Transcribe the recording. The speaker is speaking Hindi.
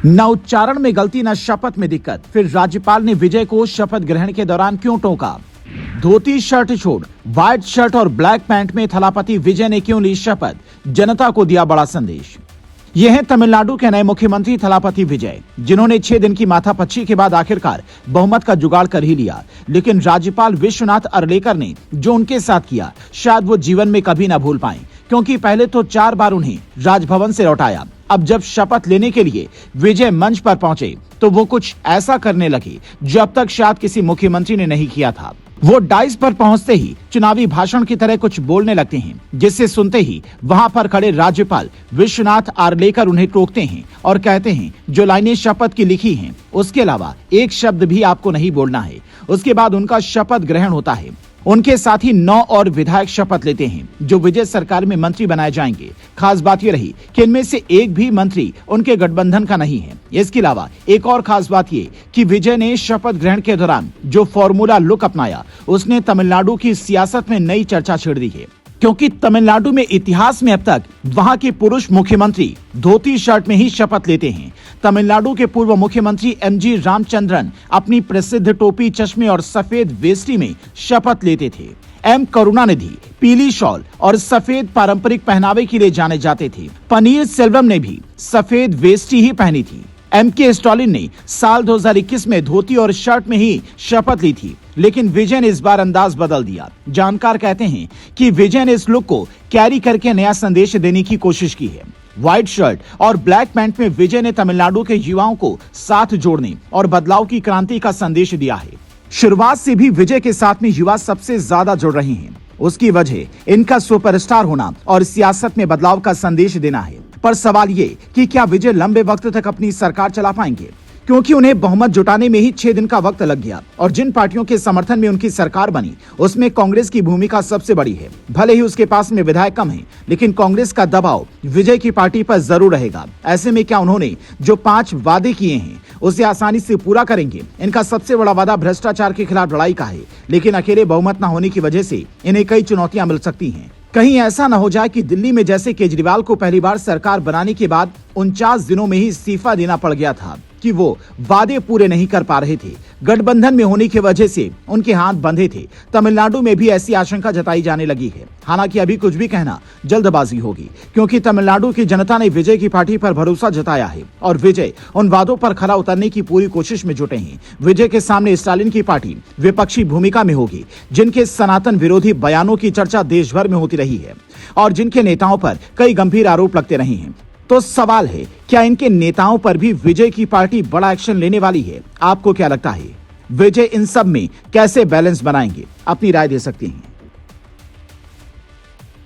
न उच्चारण में गलती, न शपथ में दिक्कत। फिर राज्यपाल ने विजय को शपथ ग्रहण के दौरान क्यों टोका? धोती शर्ट छोड़ व्हाइट शर्ट और ब्लैक पैंट में थलापति विजय ने क्यों ली शपथ? जनता को दिया बड़ा संदेश। ये हैं तमिलनाडु के नए मुख्यमंत्री थलापति विजय, जिन्होंने 6 दिन की माथापच्ची के बाद आखिरकार बहुमत का जुगाड़ कर ही लिया। लेकिन राज्यपाल विश्वनाथ अरलेकर ने जो उनके साथ किया, शायद वो जीवन में कभी ना भूल पाए, क्योंकि पहले तो 4 बार उन्हें राजभवन से लौटाया। अब जब शपथ लेने के लिए विजय मंच पर पहुंचे तो वो कुछ ऐसा करने लगे जो अब तक शायद किसी मुख्यमंत्री ने नहीं किया था। वो डाइस पर पहुंचते ही चुनावी भाषण की तरह कुछ बोलने लगते हैं, जिससे सुनते ही वहां पर खड़े राज्यपाल विश्वनाथ आर्लेकर उन्हें टोकते हैं और कहते हैं जो लाइनें शपथ की लिखी हैं उसके अलावा एक शब्द भी आपको नहीं बोलना है। उसके बाद उनका शपथ ग्रहण होता है। उनके साथ ही 9 और विधायक शपथ लेते हैं जो विजय सरकार में मंत्री बनाए जाएंगे। खास बात ये रही कि इनमें से एक भी मंत्री उनके गठबंधन का नहीं है। इसके अलावा एक और खास बात ये कि विजय ने शपथ ग्रहण के दौरान जो फॉर्मूला लुक अपनाया, उसने तमिलनाडु की सियासत में नई चर्चा छेड़ दी है, क्योंकि तमिलनाडु में इतिहास में अब तक वहां के पुरुष मुख्यमंत्री धोती शर्ट में ही शपथ लेते हैं। तमिलनाडु के पूर्व मुख्यमंत्री एमजी रामचंद्रन अपनी प्रसिद्ध टोपी, चश्मे और सफेद वेष्टी में शपथ लेते थे। एम करुणानिधि पीली शॉल और सफेद पारंपरिक पहनावे के लिए जाने जाते थे। पनीर सेल्वम ने भी सफेद वेष्टी ही पहनी थी। एमके स्टालिन ने साल 2021 में धोती और शर्ट में ही शपथ ली थी, लेकिन विजय ने इस बार अंदाज बदल दिया। जानकार कहते हैं कि विजय ने इस लुक को कैरी करके नया संदेश देने की कोशिश की है। व्हाइट शर्ट और ब्लैक पैंट में विजय ने तमिलनाडु के युवाओं को साथ जोड़ने और बदलाव की क्रांति का संदेश दिया है। शुरुआत से भी विजय के साथ में युवा सबसे ज्यादा जुड़ रहे हैं। उसकी वजह इनका सुपरस्टार होना और सियासत में बदलाव का संदेश देना है। पर सवाल ये कि क्या विजय लंबे वक्त तक अपनी सरकार चला पाएंगे, क्योंकि उन्हें बहुमत जुटाने में ही 6 दिन का वक्त लग गया और जिन पार्टियों के समर्थन में उनकी सरकार बनी उसमें कांग्रेस की भूमिका सबसे बड़ी है। भले ही उसके पास में विधायक कम हैं, लेकिन कांग्रेस का दबाव विजय की पार्टी पर जरूर रहेगा। ऐसे में क्या उन्होंने जो 5 वादे किए हैं उसे आसानी से पूरा करेंगे? इनका सबसे बड़ा वादा भ्रष्टाचार के खिलाफ लड़ाई का है, लेकिन अकेले बहुमत न होने की वजह से इन्हें कई चुनौतियां मिल सकती हैं। कहीं ऐसा न हो जाए कि दिल्ली में जैसे केजरीवाल को पहली बार सरकार बनाने के बाद 49 दिनों में ही इस्तीफा देना पड़ गया था कि वो वादे पूरे नहीं कर पा रहे थे। गठबंधन में होने की वजह से उनके हाथ बंधे थे। तमिलनाडु में भी ऐसी आशंका जताई जाने लगी है। हालांकि अभी कुछ भी कहना जल्दबाजी होगी, क्योंकि तमिलनाडु की जनता ने विजय की पार्टी पर भरोसा जताया है और विजय उन वादों पर खरा उतरने की पूरी कोशिश में जुटे हैं। विजय के सामने स्टालिन की पार्टी विपक्षी भूमिका में होगी, जिनके सनातन विरोधी बयानों की चर्चा देश भर में होती रही है और जिनके नेताओं पर कई गंभीर आरोप लगते रहे हैं। तो सवाल है, क्या इनके नेताओं पर भी विजय की पार्टी बड़ा एक्शन लेने वाली है? आपको क्या लगता है, विजय इन सब में कैसे बैलेंस बनाएंगे? अपनी राय दे सकते हैं।